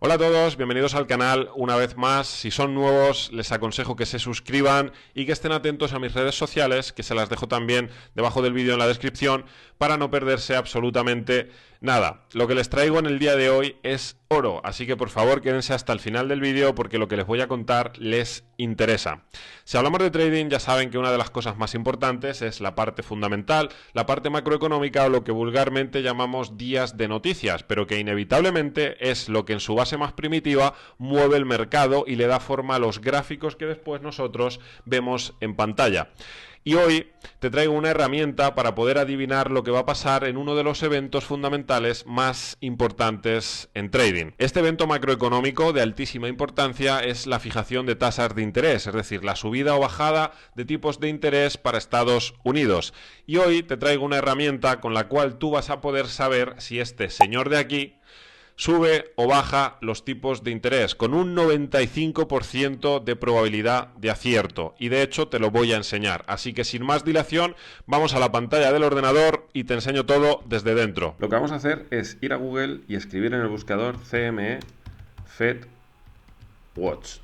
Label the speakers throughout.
Speaker 1: Hola a todos, bienvenidos al canal una vez más. Si son nuevos, les aconsejo que se suscriban y que estén atentos a mis redes sociales, que se las dejo también debajo del vídeo en la descripción, para no perderse absolutamente nada. Lo que les traigo en el día de hoy es oro, así que por favor quédense hasta el final del vídeo porque lo que les voy a contar les interesa. Si hablamos de trading, ya saben que una de las cosas más importantes es la parte fundamental, la parte macroeconómica o lo que vulgarmente llamamos días de noticias, pero que inevitablemente es lo que en su base más primitiva mueve el mercado y le da forma a los gráficos que después nosotros vemos en pantalla. Y hoy te traigo una herramienta para poder adivinar lo que va a pasar en uno de los eventos fundamentales más importantes en trading. Este evento macroeconómico de altísima importancia es la fijación de tasas de interés, es decir, la subida o bajada de tipos de interés para Estados Unidos. Y hoy te traigo una herramienta con la cual tú vas a poder saber si este señor de aquí sube o baja los tipos de interés con un 95% de probabilidad de acierto, y de hecho te lo voy a enseñar. Así que sin más dilación, vamos a la pantalla del ordenador y te enseño todo desde dentro. Lo que vamos a hacer es ir a Google y escribir en el buscador CME Fed Watch.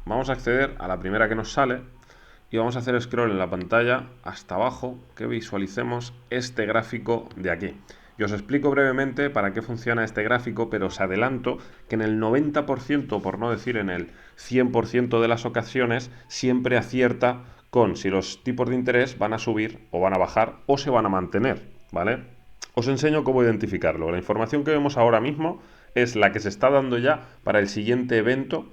Speaker 1: Vamos a acceder a la primera que nos sale y vamos a hacer scroll en la pantalla hasta abajo, que visualicemos este gráfico de aquí. Y os explico brevemente para qué funciona este gráfico, pero os adelanto que en el 90%, por no decir en el 100% de las ocasiones, siempre acierta con si los tipos de interés van a subir o van a bajar o se van a mantener, ¿vale? Os enseño cómo identificarlo. La información que vemos ahora mismo es la que se está dando ya para el siguiente evento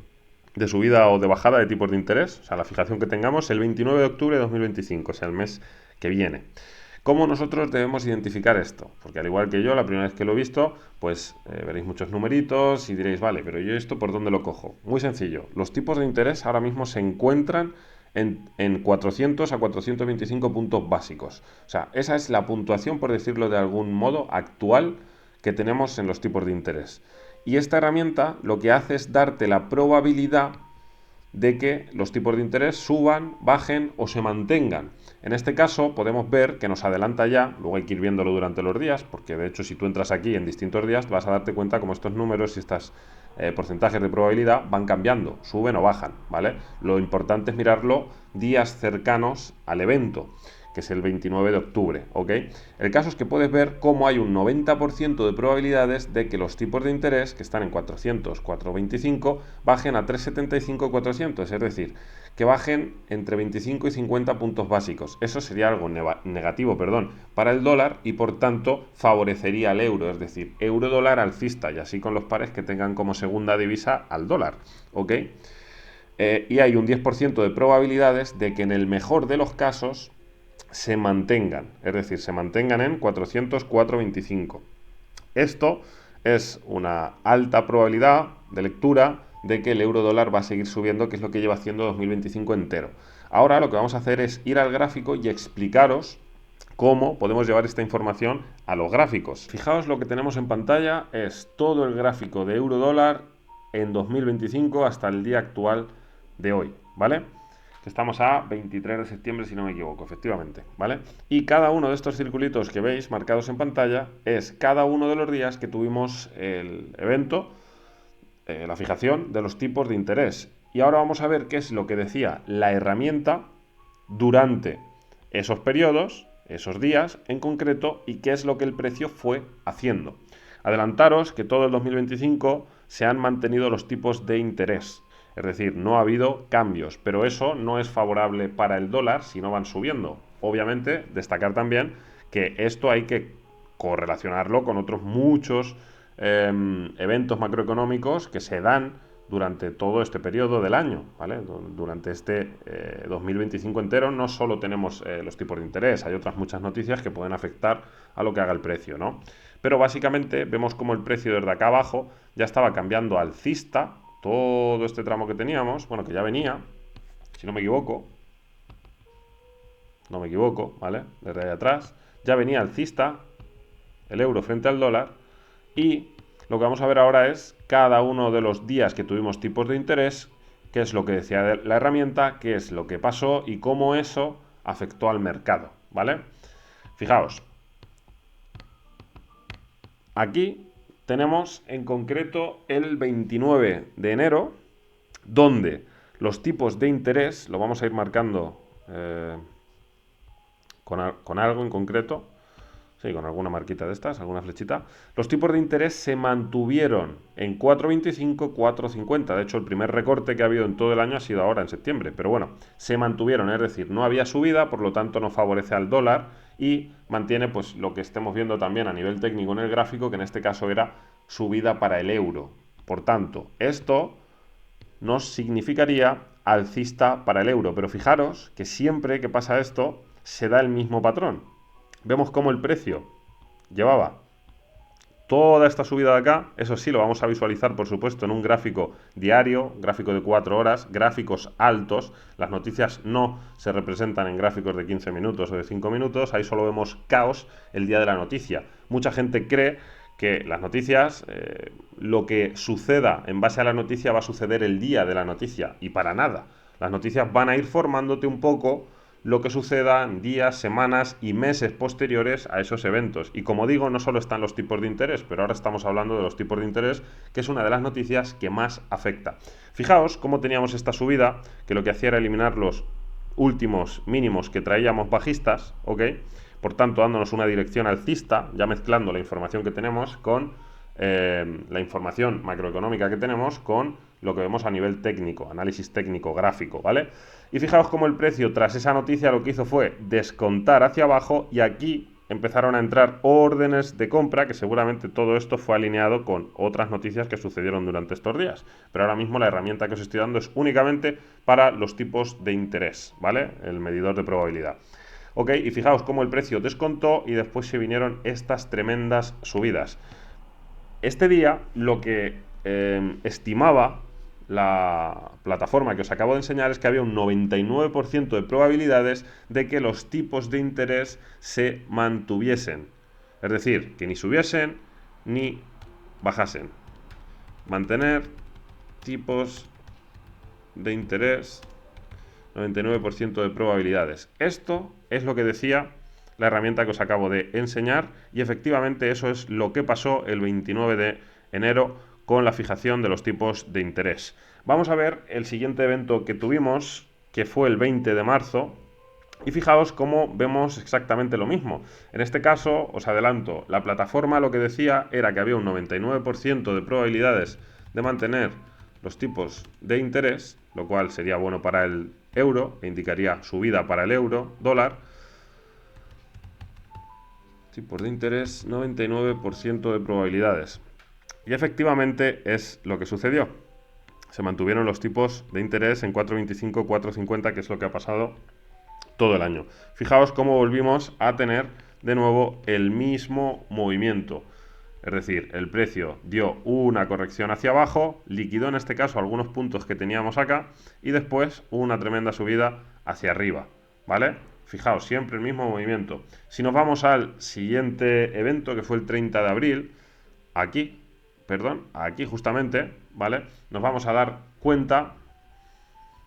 Speaker 1: de subida o de bajada de tipos de interés, o sea, la fijación que tengamos el 29 de octubre de 2025, o sea, el mes que viene. ¿Cómo nosotros debemos identificar esto? Porque al igual que yo, la primera vez que lo he visto, pues veréis muchos numeritos y diréis, vale, pero yo esto ¿por dónde lo cojo? Muy sencillo, los tipos de interés ahora mismo se encuentran en 400 a 425 puntos básicos. O sea, esa es la puntuación, por decirlo de algún modo, actual que tenemos en los tipos de interés. Y esta herramienta lo que hace es darte la probabilidad de que los tipos de interés suban, bajen o se mantengan. En este caso podemos ver que nos adelanta ya, luego hay que ir viéndolo durante los días, porque de hecho si tú entras aquí en distintos días vas a darte cuenta como estos números y estos porcentajes de probabilidad van cambiando, suben o bajan, ¿vale? Lo importante es mirarlo días cercanos al evento, que es el 29 de octubre, ¿ok? El caso es que puedes ver cómo hay un 90% de probabilidades de que los tipos de interés, que están en 400, 425, bajen a 375, 400, es decir, que bajen entre 25 y 50 puntos básicos. Eso sería algo negativo, para el dólar y por tanto favorecería al euro, es decir, euro-dólar alcista, y así con los pares que tengan como segunda divisa al dólar, ¿ok? Y hay un 10% de probabilidades de que en el mejor de los casos se mantengan, es decir, se mantengan en 404.25. Esto es una alta probabilidad de lectura de que el euro dólar va a seguir subiendo, que es lo que lleva haciendo 2025 entero. Ahora lo que vamos a hacer es ir al gráfico y explicaros cómo podemos llevar esta información a los gráficos. Fijaos, lo que tenemos en pantalla es todo el gráfico de euro dólar en 2025 hasta el día actual de hoy, ¿vale? Estamos a 23 de septiembre, si no me equivoco, efectivamente, ¿vale? Y cada uno de estos circulitos que veis marcados en pantalla es cada uno de los días que tuvimos el evento, la fijación de los tipos de interés. Y ahora vamos a ver qué es lo que decía la herramienta durante esos periodos, esos días en concreto, y qué es lo que el precio fue haciendo. Adelantaros que todo el 2025 se han mantenido los tipos de interés. Es decir, no ha habido cambios, pero eso no es favorable para el dólar si no van subiendo. Obviamente, destacar también que esto hay que correlacionarlo con otros muchos eventos macroeconómicos que se dan durante todo este periodo del año, ¿vale? Durante este 2025 entero no solo tenemos los tipos de interés, hay otras muchas noticias que pueden afectar a lo que haga el precio, ¿no? Pero básicamente vemos como el precio desde acá abajo ya estaba cambiando alcista, todo este tramo que teníamos, bueno, que ya venía, si no me equivoco, ¿vale? Desde ahí atrás, ya venía alcista el euro frente al dólar y lo que vamos a ver ahora es cada uno de los días que tuvimos tipos de interés, qué es lo que decía la herramienta, qué es lo que pasó y cómo eso afectó al mercado, ¿vale? Fijaos, aquí tenemos en concreto el 29 de enero, donde los tipos de interés, lo vamos a ir marcando con algo en concreto, sí, con alguna marquita de estas, alguna flechita. Los tipos de interés se mantuvieron en 4,25, 4,50. De hecho, el primer recorte que ha habido en todo el año ha sido ahora, en septiembre. Pero bueno, se mantuvieron, es decir, no había subida, por lo tanto no favorece al dólar y mantiene pues lo que estemos viendo también a nivel técnico en el gráfico, que en este caso era subida para el euro. Por tanto, esto nos significaría alcista para el euro. Pero fijaros que siempre que pasa esto, se da el mismo patrón. Vemos cómo el precio llevaba toda esta subida de acá. Eso sí, lo vamos a visualizar, por supuesto, en un gráfico diario, gráfico de 4 horas, gráficos altos. Las noticias no se representan en gráficos de 15 minutos o de 5 minutos. Ahí solo vemos caos el día de la noticia. Mucha gente cree que las noticias, lo que suceda en base a la noticia va a suceder el día de la noticia. Y para nada. Las noticias van a ir formándote un poco lo que suceda en días, semanas y meses posteriores a esos eventos. Y como digo, no solo están los tipos de interés, pero ahora estamos hablando de los tipos de interés, que es una de las noticias que más afecta. Fijaos cómo teníamos esta subida, que lo que hacía era eliminar los últimos mínimos que traíamos bajistas, ¿ok? Por tanto, dándonos una dirección alcista, ya mezclando la información que tenemos con la información macroeconómica que tenemos con lo que vemos a nivel técnico, análisis técnico, gráfico, ¿vale? Y fijaos cómo el precio tras esa noticia lo que hizo fue descontar hacia abajo y aquí empezaron a entrar órdenes de compra, que seguramente todo esto fue alineado con otras noticias que sucedieron durante estos días. Pero ahora mismo la herramienta que os estoy dando es únicamente para los tipos de interés, ¿vale? El medidor de probabilidad. Ok, y fijaos cómo el precio descontó y después se vinieron estas tremendas subidas. Este día lo que estimaba la plataforma que os acabo de enseñar es que había un 99% de probabilidades de que los tipos de interés se mantuviesen. Es decir, que ni subiesen ni bajasen. Mantener tipos de interés, 99% de probabilidades. Esto es lo que decía la herramienta que os acabo de enseñar y efectivamente eso es lo que pasó el 29 de enero con la fijación de los tipos de interés. Vamos a ver el siguiente evento que tuvimos, que fue el 20 de marzo, y fijaos cómo vemos exactamente lo mismo. En este caso, os adelanto, la plataforma lo que decía era que había un 99% de probabilidades de mantener los tipos de interés, lo cual sería bueno para el euro, e indicaría subida para el euro, dólar. Tipos de interés, 99% de probabilidades. Y efectivamente es lo que sucedió. Se mantuvieron los tipos de interés en 4,25, 4,50, que es lo que ha pasado todo el año. Fijaos cómo volvimos a tener de nuevo el mismo movimiento. Es decir, el precio dio una corrección hacia abajo, liquidó en este caso algunos puntos que teníamos acá y después una tremenda subida hacia arriba, ¿vale? Fijaos, siempre el mismo movimiento. Si nos vamos al siguiente evento, que fue el 30 de abril, aquí justamente, ¿vale? Nos vamos a dar cuenta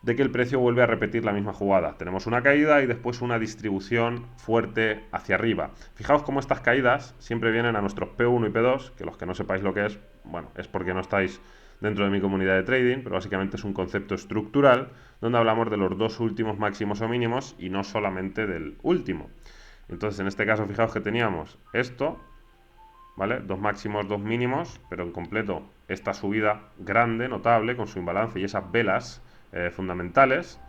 Speaker 1: de que el precio vuelve a repetir la misma jugada. Tenemos una caída y después una distribución fuerte hacia arriba. Fijaos cómo estas caídas siempre vienen a nuestros P1 y P2, que los que no sepáis lo que es, bueno, es porque no estáis dentro de mi comunidad de trading, pero básicamente es un concepto estructural donde hablamos de los dos últimos máximos o mínimos y no solamente del último. Entonces, en este caso, fijaos que teníamos esto, ¿vale? Dos máximos, dos mínimos, pero en completo esta subida grande, notable, con su imbalance y esas velas fundamentales,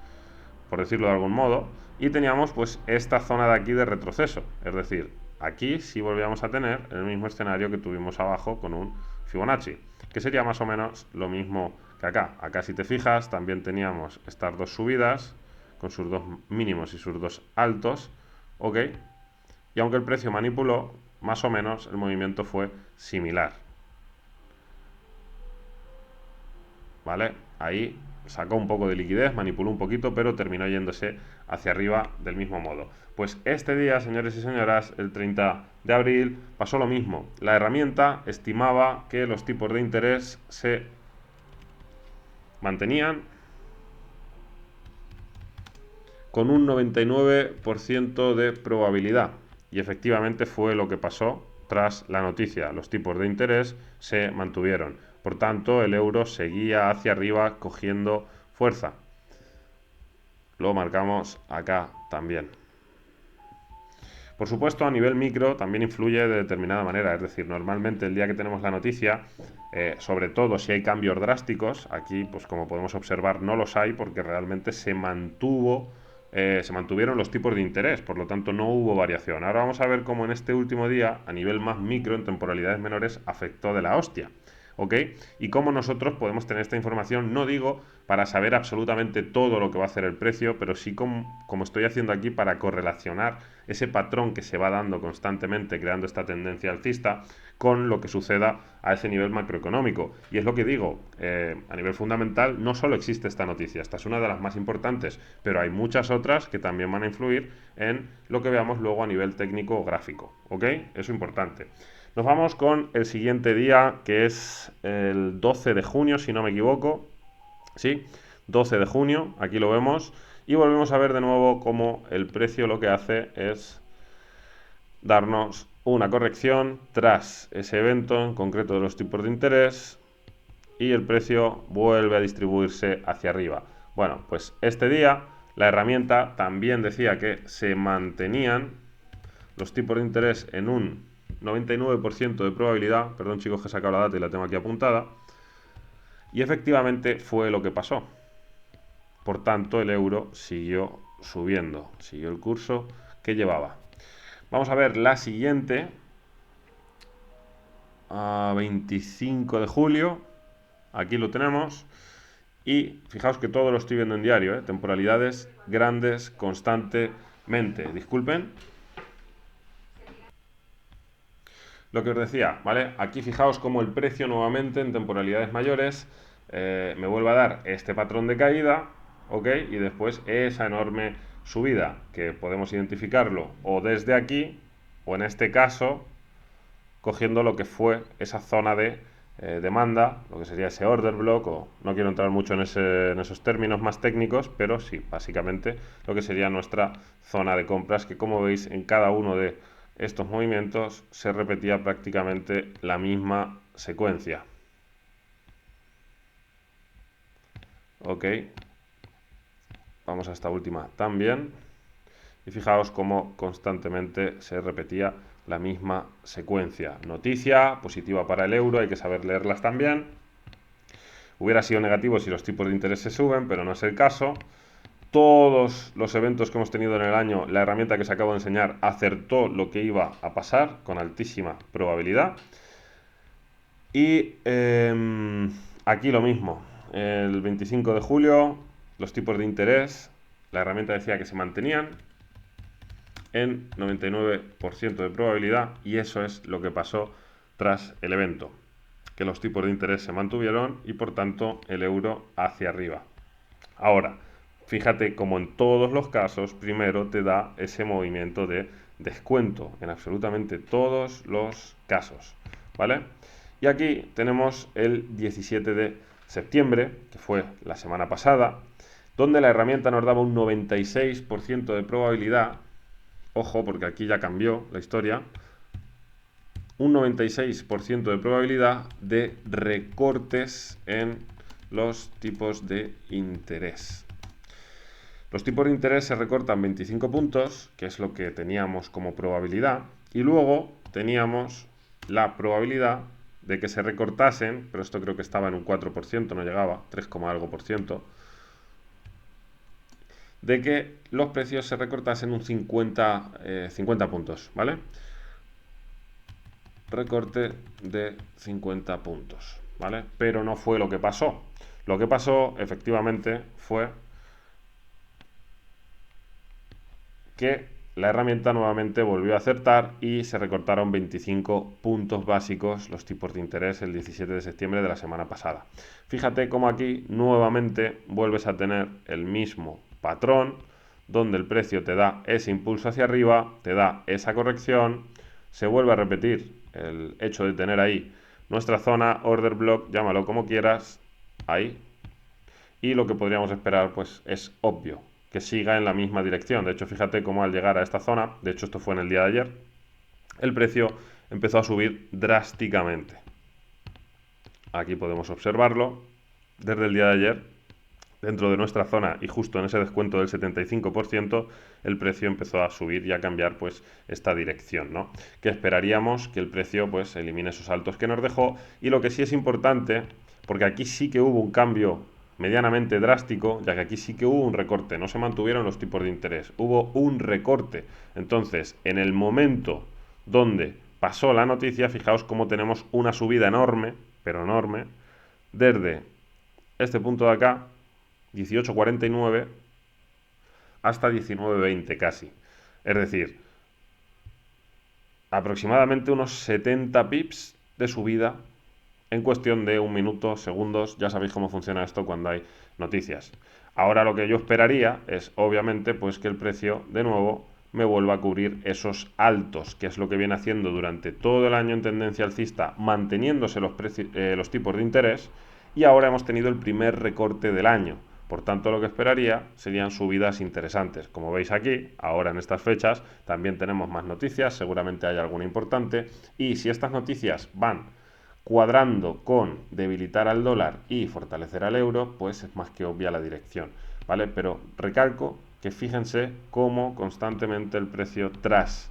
Speaker 1: por decirlo de algún modo, y teníamos pues esta zona de aquí de retroceso, es decir, aquí sí volvíamos a tener el mismo escenario que tuvimos abajo con un Fibonacci, que sería más o menos lo mismo que acá. Acá si te fijas también teníamos estas dos subidas con sus dos mínimos y sus dos altos, ¿ok? Y aunque el precio manipuló, más o menos el movimiento fue similar, ¿vale? Ahí sacó un poco de liquidez, manipuló un poquito, pero terminó yéndose hacia arriba del mismo modo. Pues este día, señores y señoras, el 30 de abril, pasó lo mismo. La herramienta estimaba que los tipos de interés se mantenían con un 99% de probabilidad. Y efectivamente fue lo que pasó tras la noticia. Los tipos de interés se mantuvieron. Por tanto, el euro seguía hacia arriba cogiendo fuerza. Lo marcamos acá también. Por supuesto, a nivel micro también influye de determinada manera. Es decir, normalmente el día que tenemos la noticia, sobre todo si hay cambios drásticos, aquí, pues como podemos observar, no los hay porque realmente se mantuvieron los tipos de interés, por lo tanto no hubo variación. Ahora vamos a ver cómo en este último día, a nivel más micro, en temporalidades menores, afectó de la hostia. ¿Ok? Y cómo nosotros podemos tener esta información, no digo para saber absolutamente todo lo que va a hacer el precio, pero sí como estoy haciendo aquí para correlacionar ese patrón que se va dando constantemente creando esta tendencia alcista con lo que suceda a ese nivel macroeconómico. Y es lo que digo, a nivel fundamental no solo existe esta noticia, esta es una de las más importantes, pero hay muchas otras que también van a influir en lo que veamos luego a nivel técnico o gráfico. ¿Ok? Eso es importante. Nos vamos con el siguiente día, que es el 12 de junio, si no me equivoco. Sí, 12 de junio, aquí lo vemos. Y volvemos a ver de nuevo cómo el precio lo que hace es darnos una corrección tras ese evento, en concreto de los tipos de interés, y el precio vuelve a distribuirse hacia arriba. Bueno, pues este día la herramienta también decía que se mantenían los tipos de interés en un 99% de probabilidad, perdón chicos que he sacado la data y la tengo aquí apuntada, y efectivamente fue lo que pasó. Por tanto, el euro siguió subiendo, siguió el curso que llevaba. Vamos a ver la siguiente, a 25 de julio, aquí lo tenemos, y fijaos que todo lo estoy viendo en diario, temporalidades grandes constantemente. Disculpen. Lo que os decía, ¿vale? Aquí fijaos cómo el precio nuevamente en temporalidades mayores me vuelve a dar este patrón de caída, ¿ok? Y después esa enorme subida, que podemos identificarlo o desde aquí, o en este caso, cogiendo lo que fue esa zona de demanda, lo que sería ese order block, o no quiero entrar mucho en esos términos más técnicos, pero sí, básicamente lo que sería nuestra zona de compras, que como veis en cada uno de estos movimientos se repetía prácticamente la misma secuencia. Ok, vamos a esta última también, y fijaos cómo constantemente se repetía la misma secuencia. Noticia positiva para el euro, hay que saber leerlas también. Hubiera sido negativo si los tipos de interés se suben, pero no es el caso. Todos los eventos que hemos tenido en el año, la herramienta que os acabo de enseñar acertó lo que iba a pasar con altísima probabilidad. Y aquí lo mismo, el 25 de julio los tipos de interés, la herramienta decía que se mantenían en 99% de probabilidad, y eso es lo que pasó tras el evento, que los tipos de interés se mantuvieron y por tanto el euro hacia arriba. Ahora, fíjate como en todos los casos, primero te da ese movimiento de descuento, en absolutamente todos los casos, ¿vale? Y aquí tenemos el 17 de septiembre, que fue la semana pasada, donde la herramienta nos daba un 96% de probabilidad, ojo porque aquí ya cambió la historia, un 96% de probabilidad de recortes en los tipos de interés. Los tipos de interés se recortan 25 puntos, que es lo que teníamos como probabilidad, y luego teníamos la probabilidad de que se recortasen, pero esto creo que estaba en un 4%, no llegaba, 3, algo por ciento, de que los precios se recortasen un 50 puntos, ¿vale? Recorte de 50 puntos, ¿vale? Pero no fue lo que pasó. Lo que pasó, efectivamente, fue que la herramienta nuevamente volvió a acertar y se recortaron 25 puntos básicos los tipos de interés el 17 de septiembre de la semana pasada. Fíjate cómo aquí nuevamente vuelves a tener el mismo patrón, donde el precio te da ese impulso hacia arriba, te da esa corrección, se vuelve a repetir el hecho de tener ahí nuestra zona, order block, llámalo como quieras, ahí, y lo que podríamos esperar pues es obvio, que siga en la misma dirección. De hecho, fíjate cómo al llegar a esta zona, de hecho esto fue en el día de ayer, el precio empezó a subir drásticamente. Aquí podemos observarlo. Desde el día de ayer, dentro de nuestra zona y justo en ese descuento del 75%, el precio empezó a subir y a cambiar pues esta dirección, ¿no? Que esperaríamos que el precio pues elimine esos altos que nos dejó. Y lo que sí es importante, porque aquí sí que hubo un cambio medianamente drástico, ya que aquí sí que hubo un recorte, no se mantuvieron los tipos de interés, hubo un recorte. Entonces, en el momento donde pasó la noticia, fijaos cómo tenemos una subida enorme, pero enorme, desde este punto de acá, 18,49, hasta 19,20 casi. Es decir, aproximadamente unos 70 pips de subida en cuestión de un minuto, segundos. Ya sabéis cómo funciona esto cuando hay noticias. Ahora lo que yo esperaría es, obviamente, pues que el precio de nuevo me vuelva a cubrir esos altos, que es lo que viene haciendo durante todo el año en tendencia alcista, manteniéndose los tipos de interés, y ahora hemos tenido el primer recorte del año. Por tanto, lo que esperaría serían subidas interesantes. Como veis aquí, ahora en estas fechas también tenemos más noticias, seguramente hay alguna importante, y si estas noticias van cuadrando con debilitar al dólar y fortalecer al euro, pues es más que obvia la dirección, ¿vale? Pero recalco que fíjense cómo constantemente el precio tras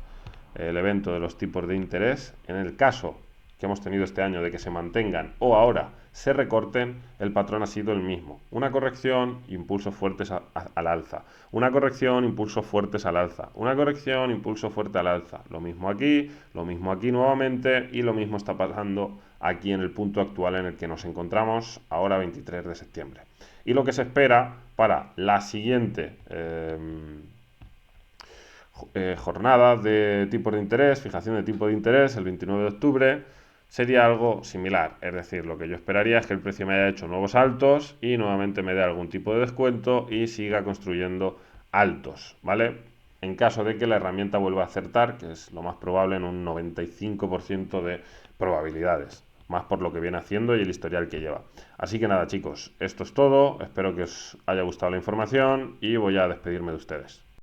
Speaker 1: el evento de los tipos de interés, en el caso que hemos tenido este año de que se mantengan o ahora se recorten, el patrón ha sido el mismo. Una corrección, impulsos fuertes al alza. Una corrección, impulsos fuertes al alza. Una corrección, impulso fuerte al alza. Lo mismo aquí nuevamente, y lo mismo está pasando aquí en el punto actual en el que nos encontramos, ahora 23 de septiembre. Y lo que se espera para la siguiente jornada de tipos de interés, fijación de tipo de interés, el 29 de octubre, sería algo similar. Es decir, lo que yo esperaría es que el precio me haya hecho nuevos altos y nuevamente me dé algún tipo de descuento y siga construyendo altos, ¿vale? En caso de que la herramienta vuelva a acertar, que es lo más probable en un 95% de probabilidades, más por lo que viene haciendo y el historial que lleva. Así que nada, chicos, esto es todo. Espero que os haya gustado la información y voy a despedirme de ustedes.